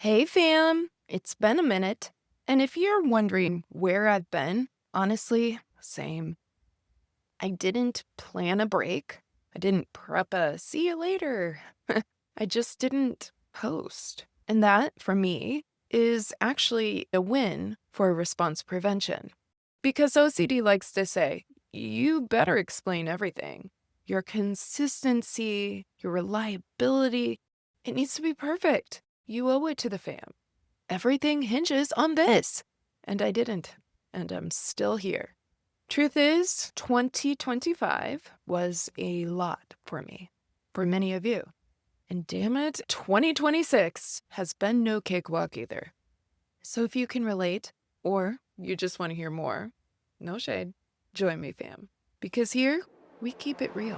Hey fam, it's been a minute. And if you're wondering where I've been, honestly, same. I didn't plan a break. I didn't prep a see you later. I just didn't post. And that, for me, is actually a win for response prevention. Because OCD likes to say, you better explain everything. Your consistency, your reliability, it needs to be perfect. You owe it to the fam. Everything hinges on this. And I didn't. And I'm still here. Truth is, 2025 was a lot for me, for many of you. And damn it, 2026 has been no cakewalk either. So if you can relate, or you just want to hear more, no shade, join me, fam. Because here, we keep it real.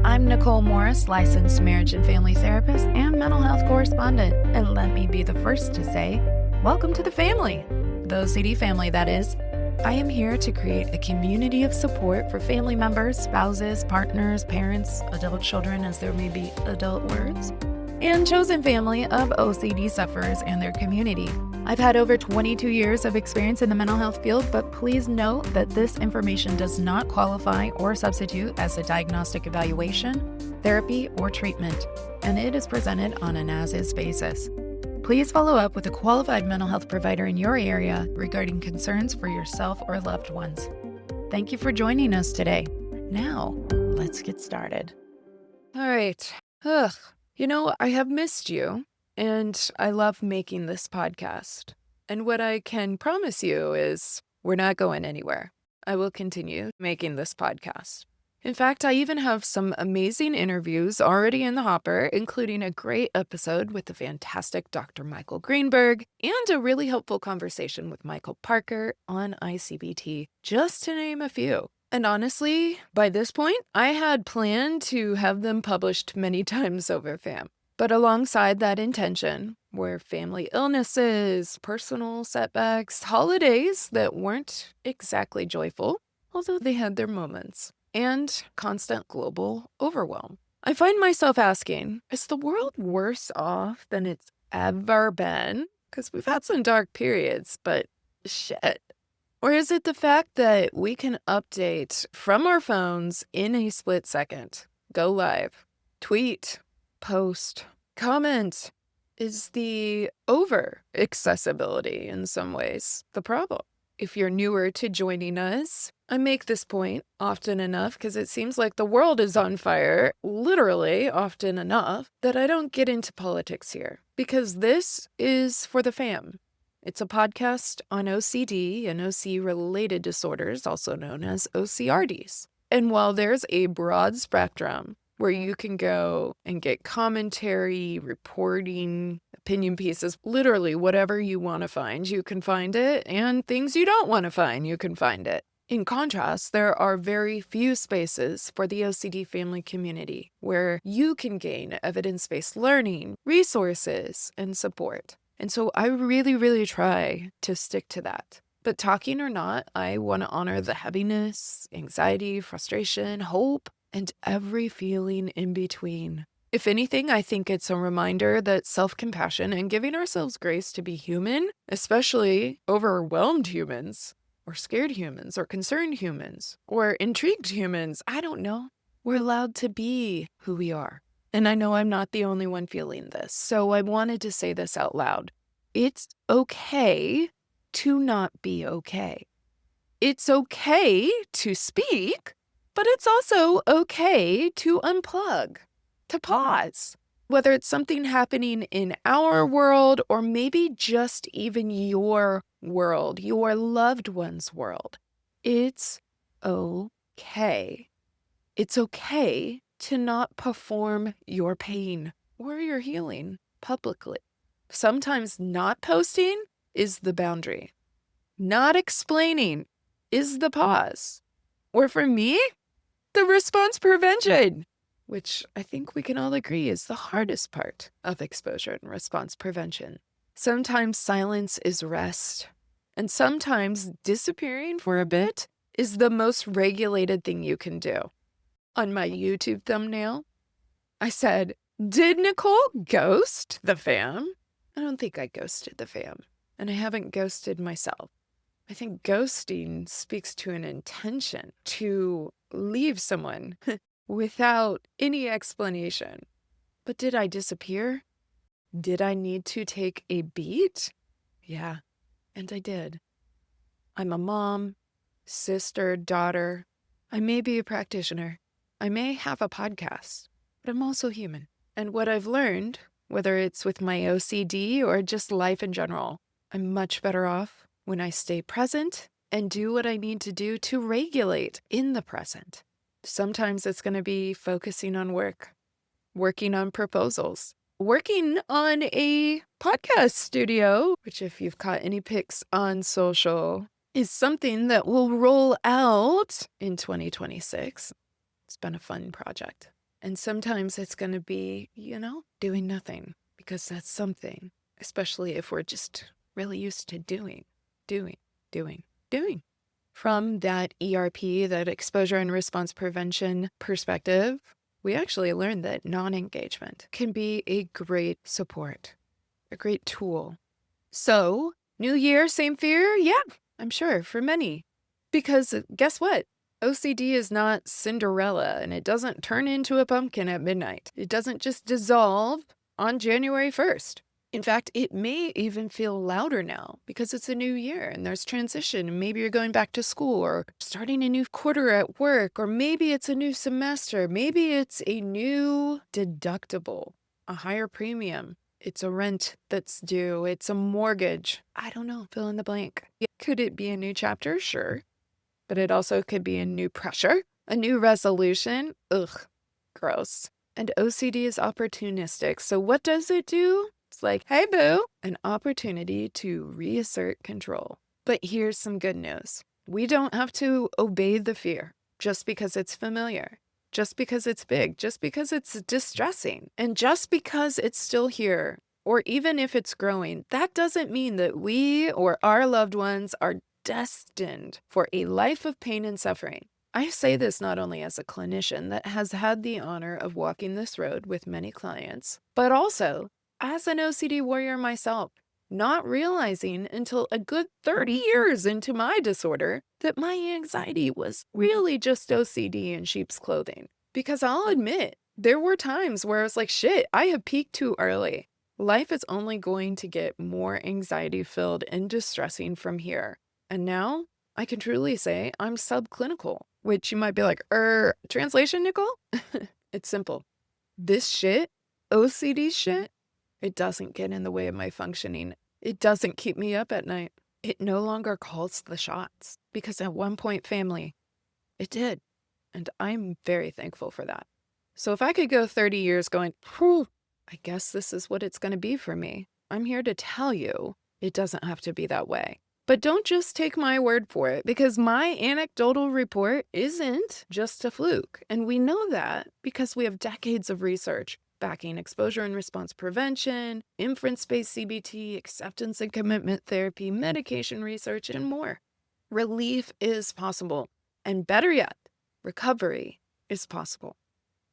I'm Nicole Morris, licensed marriage and family therapist and mental health correspondent. And let me be the first to say, welcome to the family. The OCD family, that is. I am here to create a community of support for family members, spouses, partners, parents, adult children, as there may be adult words, and chosen family of OCD sufferers and their community. I've had over 22 years of experience in the mental health field, but please note that this information does not qualify or substitute as a diagnostic evaluation, therapy, or treatment, and it is presented on an as-is basis. Please follow up with a qualified mental health provider in your area regarding concerns for yourself or loved ones. Thank you for joining us today. Now, let's get started. All right. I have missed you, and I love making this podcast. And what I can promise you is we're not going anywhere. I will continue making this podcast. In fact, I even have some amazing interviews already in the hopper, including a great episode with the fantastic Dr. Michael Greenberg and a really helpful conversation with Michael Parker on ICBT, just to name a few. And honestly, by this point, I had planned to have them published many times over, fam. But alongside that intention were family illnesses, personal setbacks, holidays that weren't exactly joyful, although they had their moments, and constant global overwhelm. I find myself asking, is the world worse off than it's ever been? Because we've had some dark periods, but shit. Or is it the fact that we can update from our phones in a split second, go live, tweet, post, comment? Is the over accessibility in some ways the problem? If you're newer to joining us, I make this point often enough because it seems like the world is on fire, literally often enough, that I don't get into politics here. Because this is for the fam. It's a podcast on OCD and OC-related disorders, also known as OCRDs. And while there's a broad spectrum where you can go and get commentary, reporting, opinion pieces, literally whatever you want to find, you can find it, and things you don't want to find, you can find it. In contrast, there are very few spaces for the OCD family community where you can gain evidence-based learning, resources, and support. And so I really, really try to stick to that. But talking or not, I want to honor the heaviness, anxiety, frustration, hope, and every feeling in between. If anything, I think it's a reminder that self-compassion and giving ourselves grace to be human, especially overwhelmed humans, or scared humans, or concerned humans, or intrigued humans, I don't know. We're allowed to be who we are. And I know I'm not the only one feeling this, so I wanted to say this out loud. It's okay to not be okay. It's okay to speak, but it's also okay to unplug, to pause. Whether it's something happening in our world or maybe just even your world, your loved one's world, it's okay. It's okay to not perform your pain or your healing publicly. Sometimes not posting is the boundary. Not explaining is the pause. Or for me, the response prevention, which I think we can all agree is the hardest part of exposure and response prevention. Sometimes silence is rest, and sometimes disappearing for a bit is the most regulated thing you can do. On my YouTube thumbnail, I said, "Did Nicole ghost the fam?" I don't think I ghosted the fam, and I haven't ghosted myself. I think ghosting speaks to an intention to leave someone without any explanation. But did I disappear? Did I need to take a beat? Yeah, and I did. I'm a mom, sister, daughter. I may be a practitioner. I may have a podcast, but I'm also human. And what I've learned, whether it's with my OCD or just life in general, I'm much better off when I stay present and do what I need to do to regulate in the present. Sometimes it's going to be focusing on work, working on proposals, working on a podcast studio, which if you've caught any pics on social, is something that will roll out in 2026. It's been a fun project. And sometimes it's going to be, doing nothing, because that's something, especially if we're just really used to doing. From that ERP, that exposure and response prevention perspective, we actually learned that non-engagement can be a great support, a great tool. So, new year, same fear? Yeah, I'm sure, for many. Because guess what? OCD is not Cinderella, and it doesn't turn into a pumpkin at midnight. It doesn't just dissolve on January 1st. In fact, it may even feel louder now because it's a new year and there's transition. And maybe you're going back to school or starting a new quarter at work, or maybe it's a new semester. Maybe it's a new deductible, a higher premium. It's a rent that's due. It's a mortgage. I don't know. Fill in the blank. Could it be a new chapter? Sure. But it also could be a new pressure, a new resolution. Ugh, gross. And OCD is opportunistic. So what does it do? It's like, hey, boo, an opportunity to reassert control. But here's some good news. We don't have to obey the fear just because it's familiar, just because it's big, just because it's distressing, and just because it's still here, or even if it's growing. That doesn't mean that we or our loved ones are destined for a life of pain and suffering. I say this not only as a clinician that has had the honor of walking this road with many clients, but also as an OCD warrior myself, not realizing until a good 30 years into my disorder that my anxiety was really just OCD in sheep's clothing. Because I'll admit, there were times where I was like, shit, I have peaked too early. Life is only going to get more anxiety-filled and distressing from here. And now, I can truly say I'm subclinical, which you might be like, translation, Nicole? It's simple. This shit, OCD shit, it doesn't get in the way of my functioning. It doesn't keep me up at night. It no longer calls the shots. Because at one point, family, it did. And I'm very thankful for that. So if I could go 30 years going, whew, I guess this is what it's going to be for me, I'm here to tell you it doesn't have to be that way. But don't just take my word for it, because my anecdotal report isn't just a fluke. And we know that because we have decades of research backing exposure and response prevention, inference-based CBT, acceptance and commitment therapy, medication research, and more. Relief is possible. And better yet, recovery is possible.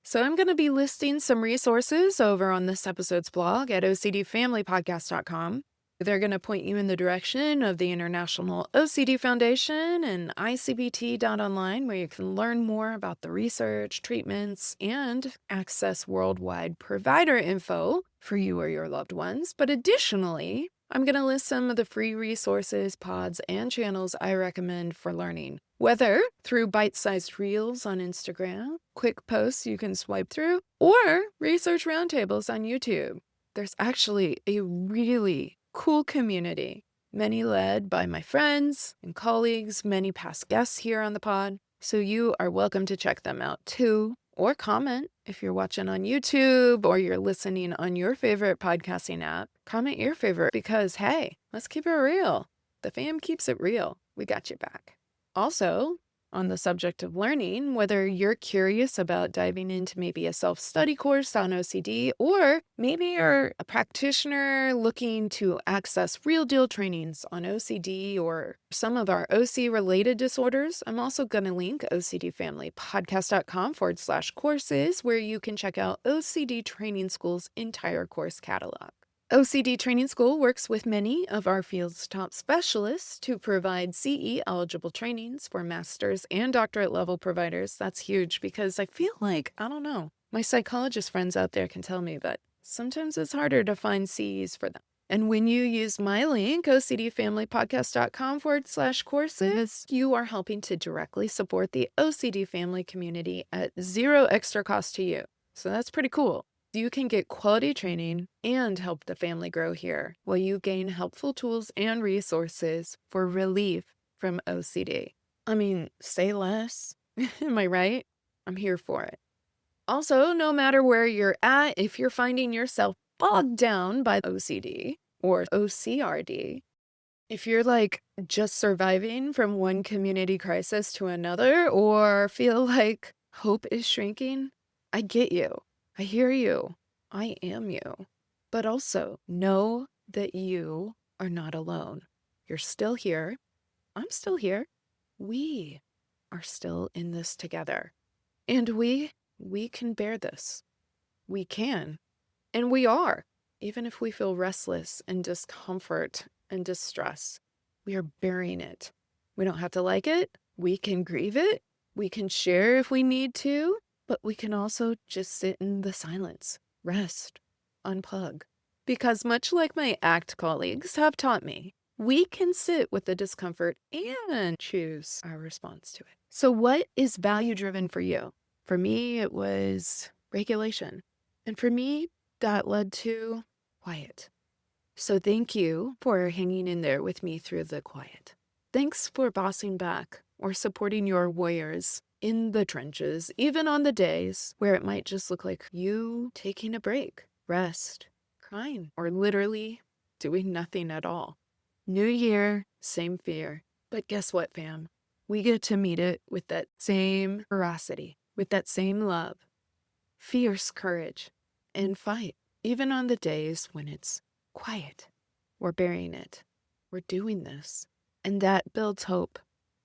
So I'm going to be listing some resources over on this episode's blog at ocdfamilypodcast.com. They're going to point you in the direction of the International OCD Foundation and ICBT.online, where you can learn more about the research, treatments, and access worldwide provider info for you or your loved ones. But additionally, I'm going to list some of the free resources, pods, and channels I recommend for learning, whether through bite-sized reels on Instagram, quick posts you can swipe through, or research roundtables on YouTube. There's actually a really cool community, many led by my friends and colleagues, many past guests here on the pod. So you are welcome to check them out too, or comment if you're watching on YouTube or you're listening on your favorite podcasting app. Comment your favorite, because hey, let's keep it real. The fam keeps it real. We got your back. Also, on the subject of learning, whether you're curious about diving into maybe a self-study course on OCD, or maybe you're a practitioner looking to access real-deal trainings on OCD or some of our OC-related disorders, I'm also going to link ocdfamilypodcast.com/courses, where you can check out OCD Training School's entire course catalog. OCD Training School works with many of our field's top specialists to provide CE-eligible trainings for master's and doctorate level providers. That's huge because I feel like, I don't know, my psychologist friends out there can tell me, but sometimes it's harder to find CEs for them. And when you use my link, ocdfamilypodcast.com/courses, you are helping to directly support the OCD family community at zero extra cost to you. So that's pretty cool. You can get quality training and help the family grow here while you gain helpful tools and resources for relief from OCD. I mean, say less. Am I right? I'm here for it. Also, no matter where you're at, if you're finding yourself bogged down by OCD or OCRD, if you're like just surviving from one community crisis to another or feel like hope is shrinking, I get you. I hear you. I am you. But also know that you are not alone. You're still here. I'm still here. We are still in this together. And we can bear this. We can. And we are. Even if we feel restless and discomfort and distress, we are bearing it. We don't have to like it. We can grieve it. We can share if we need to. But we can also just sit in the silence, rest, unplug. Because much like my ACT colleagues have taught me, we can sit with the discomfort and choose our response to it. So what is value-driven for you? For me, it was regulation. And for me, that led to quiet. So thank you for hanging in there with me through the quiet. Thanks for bossing back or supporting your warriors in the trenches, even on the days where it might just look like you taking a break, rest, crying, or literally doing nothing at all. New year, same fear. But guess what, fam? We get to meet it with that same ferocity, with that same love, fierce courage, and fight, even on the days when it's quiet. We're bearing it. We're doing this. And that builds hope.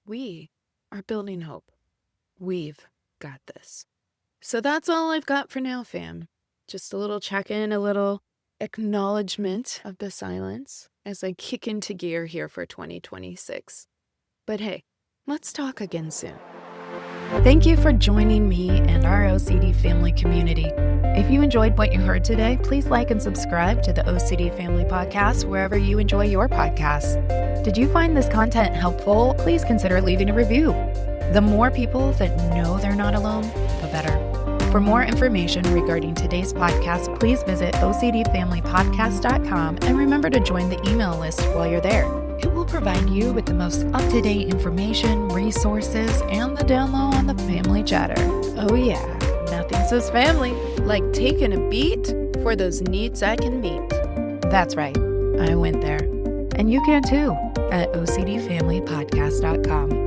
We are building hope. We've got this. So that's all I've got for now, fam. Just a little check-in, a little acknowledgement of the silence as I kick into gear here for 2026. But hey, let's talk again soon. Thank you for joining me and our OCD family community. If you enjoyed what you heard today, please like and subscribe to the OCD Family Podcast wherever you enjoy your podcasts. Did you find this content helpful? Please consider leaving a review. The more people that know they're not alone, the better. For more information regarding today's podcast, please visit ocdfamilypodcast.com and remember to join the email list while you're there. It will provide you with the most up-to-date information, resources, and the down low on the family chatter. Oh yeah, nothing says family like taking a beat for those needs I can meet. That's right, I went there. And you can too at ocdfamilypodcast.com.